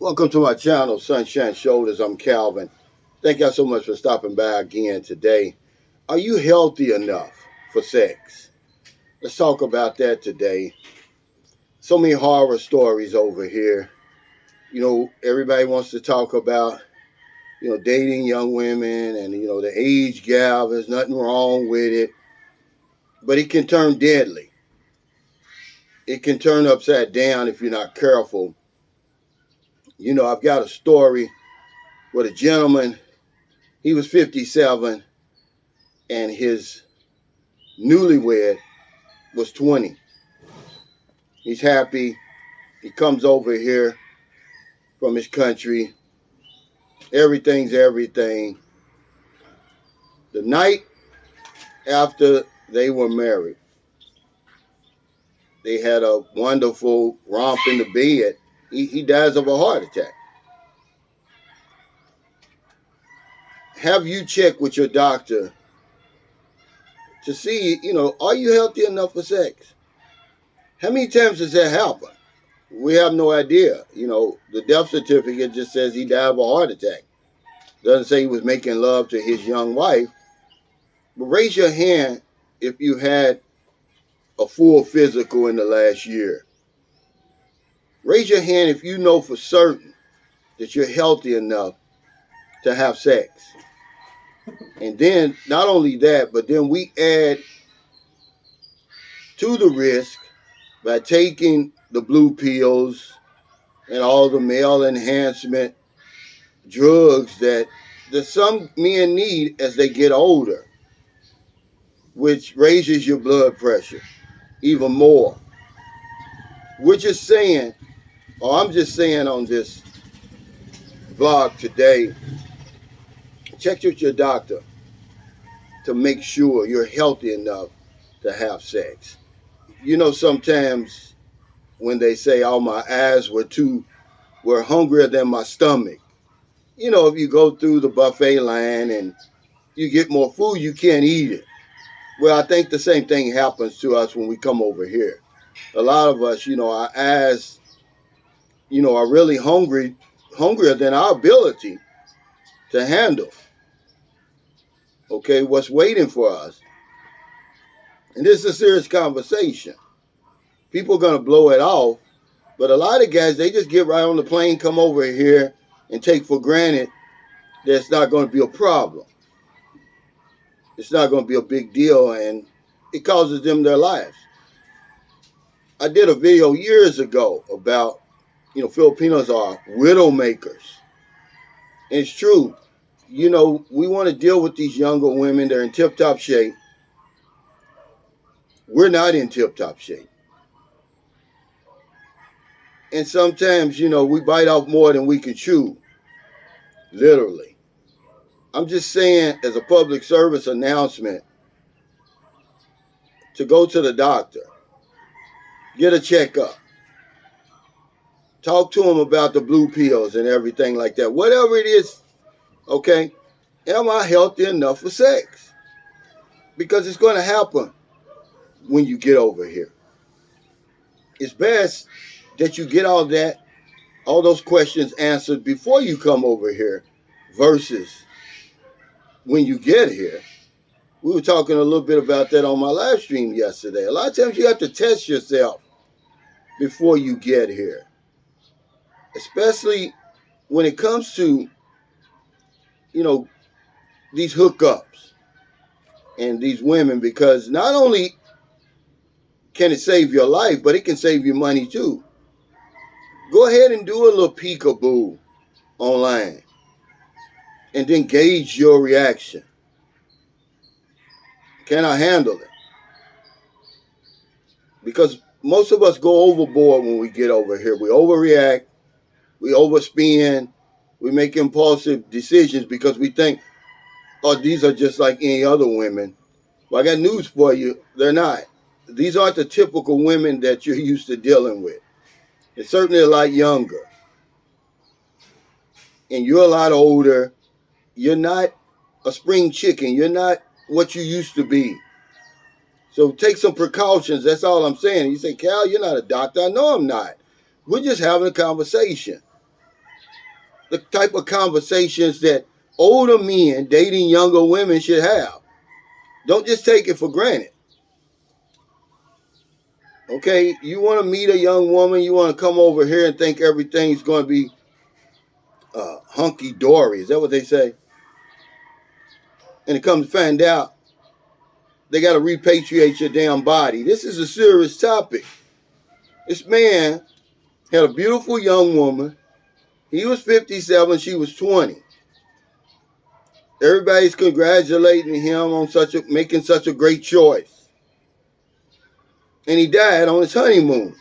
Welcome to my channel, Sunshine Shoulders. I'm Calvin. Thank y'all so much for stopping by again today. Are you healthy enough for sex? Let's talk about that today. So many horror stories over here. Everybody wants to talk about, dating young women and, the age gap. There's nothing wrong with it. But it can turn deadly. It can turn upside down if you're not careful. I've got a story with a gentleman. He was 57 and his newlywed was 20. He's happy. He comes over here from his country. Everything's everything. The night after they were married, they had a wonderful romp in the bed. He dies of a heart attack. Have you checked with your doctor to see, are you healthy enough for sex? How many times does that happen? We have no idea. The death certificate just says he died of a heart attack. Doesn't say he was making love to his young wife. But raise your hand if you had a full physical in the last year. Raise your hand if you know for certain that you're healthy enough to have sex. And then, not only that, but then we add to the risk by taking the blue pills and all the male enhancement drugs that some men need as they get older, which raises your blood pressure even more. We're just saying, or I'm just saying on this vlog today, check with your doctor to make sure you're healthy enough to have sex. Sometimes when they say, oh, my eyes were hungrier than my stomach. If you go through the buffet line and you get more food, you can't eat it. Well, I think the same thing happens to us when we come over here. A lot of us, our eyes, are really hungrier than our ability to handle, what's waiting for us. And this is a serious conversation. People are going to blow it off, but a lot of guys, they just get right on the plane, come over here, and take for granted that it's not going to be a problem. It's not going to be a big deal, and it causes them their lives. I did a video years ago about, Filipinos are widow makers. And it's true. We want to deal with these younger women. They're in tip-top shape. We're not in tip-top shape. And sometimes, we bite off more than we can chew. Literally. I'm just saying, as a public service announcement, to go to the doctor. Get a checkup. Talk to them about the blue pills and everything like that. Whatever it is, okay? Am I healthy enough for sex? Because it's going to happen when you get over here. It's best that you get all those questions answered before you come over here versus when you get here. We were talking a little bit about that on my live stream yesterday. A lot of times you have to test yourself before you get here. Especially when it comes to, these hookups and these women, because not only can it save your life, but it can save you money too. Go ahead and do a little peekaboo online and then gauge your reaction. Can I handle it? Because most of us go overboard when we get over here. We overreact, we overspend, we make impulsive decisions because we think, oh, these are just like any other women. Well, I got news for you. They're not. These aren't the typical women that you're used to dealing with. They're certainly a lot younger. And you're a lot older. You're not a spring chicken. You're not what you used to be. So take some precautions. That's all I'm saying. You say, Cal, you're not a doctor. I know I'm not. We're just having a conversation. the type of conversations that older men dating younger women should have. Don't just take it for granted. Okay, you want to meet a young woman, you want to come over here and think everything's going to be hunky dory. Is that what they say? And it comes to find out they got to repatriate your damn body. This is a serious topic. This man had a beautiful young woman. He was 57, she was 20. Everybody's congratulating him on making such a great choice. And he died on his honeymoon.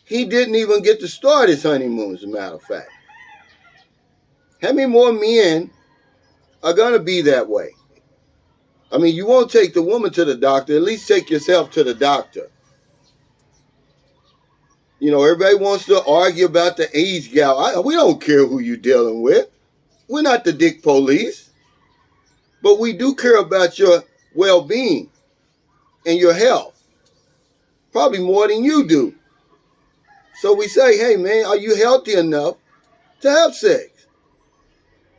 He didn't even get to start his honeymoon, as a matter of fact. How many more men are going to be that way? I mean, you won't take the woman to the doctor. At least take yourself to the doctor. You know, everybody wants to argue about the age gap. We don't care who you're dealing with. We're not the dick police. But we do care about your well-being and your health. Probably more than you do. So we say, hey, man, are you healthy enough to have sex?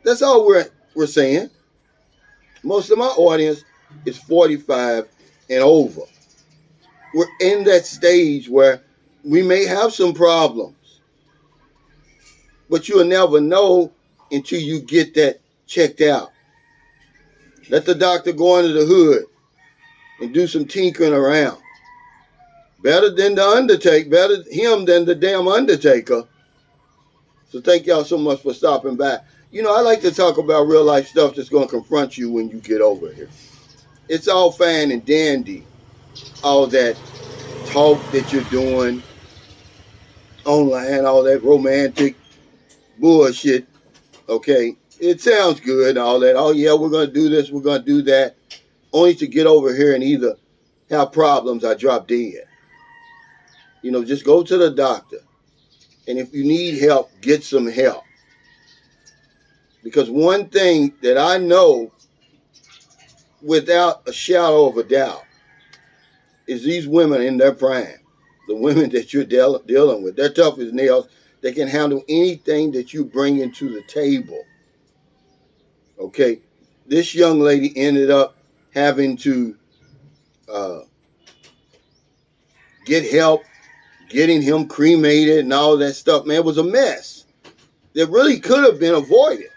That's all we're saying. Most of my audience is 45 and over. We're in that stage where we may have some problems. But you'll never know until you get that checked out. Let the doctor go under the hood and do some tinkering around. Better than the undertaker, better him than the damn undertaker. So thank y'all so much for stopping by. You know, I like to talk about real life stuff that's going to confront you when you get over here. It's all fine and dandy, all that talk that you're doing online, all that romantic bullshit. Okay, it sounds good and all that. Oh yeah, we're going to do this, we're going to do that. Only to get over here and either have problems or drop dead. You know, just go to the doctor. And if you need help, get some help. Because one thing that I know without a shadow of a doubt is these women in their prime. The women that you're dealing with. They're tough as nails. They can handle anything that you bring into the table. Okay? This young lady ended up having to get help, getting him cremated and all that stuff. Man, it was a mess that really could have been avoided.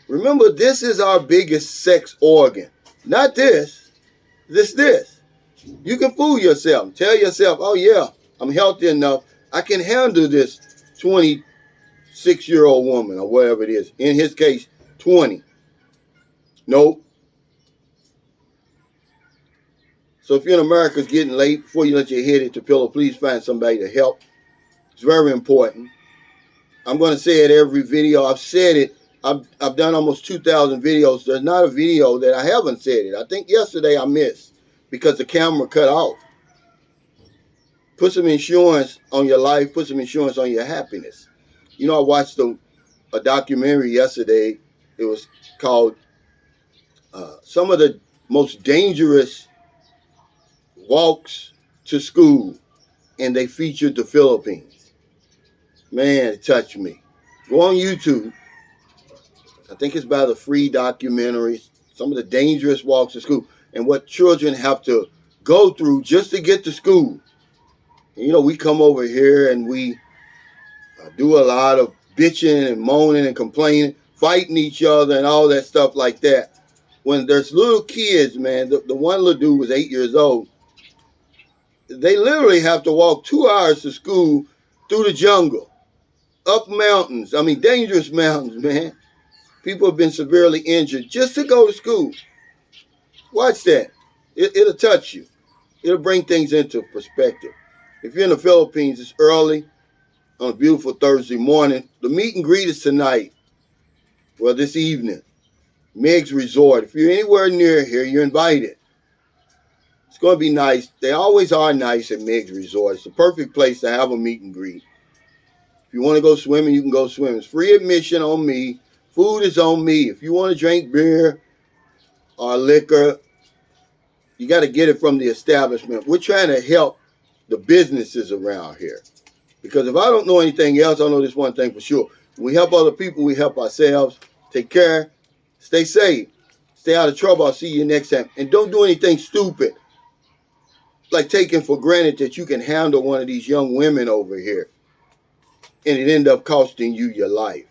Remember, this is our biggest sex organ. Not this. This. You can fool yourself. Tell yourself, oh yeah, I'm healthy enough. I can handle this 26-year-old woman or whatever it is. In his case, 20. Nope. So if you're in America, it's getting late. Before you let your head hit the pillow, please find somebody to help. It's very important. I'm going to say it every video. I've said it. I've done almost 2,000 videos. There's not a video that I haven't said it. I think yesterday I missed because the camera cut off. Put some insurance on your life. Put some insurance on your happiness. You know, I watched a documentary yesterday. It was called Some of the Most Dangerous Walks to School. And they featured the Philippines. Man, it touched me. Go on YouTube. I think it's by the free documentaries, some of the dangerous walks to school and what children have to go through just to get to school. And, you know, we come over here and we do a lot of bitching and moaning and complaining, fighting each other and all that stuff like that. When there's little kids, man, the one little dude was 8 years old. They literally have to walk 2 hours to school through the jungle, up mountains. I mean, dangerous mountains, man. People have been severely injured just to go to school. Watch that. It'll touch you. It'll bring things into perspective. If you're in the Philippines, it's early on a beautiful Thursday morning. The meet and greet is tonight. Well, this evening. Meg's Resort. If you're anywhere near here, you're invited. It's going to be nice. They always are nice at Meg's Resort. It's the perfect place to have a meet and greet. If you want to go swimming, you can go swimming. It's free admission on me. Food is on me. If you want to drink beer or liquor, you got to get it from the establishment. We're trying to help the businesses around here. Because if I don't know anything else, I know this one thing for sure. When we help other people, we help ourselves. Take care. Stay safe. Stay out of trouble. I'll see you next time. And don't do anything stupid, like taking for granted that you can handle one of these young women over here and it end up costing you your life.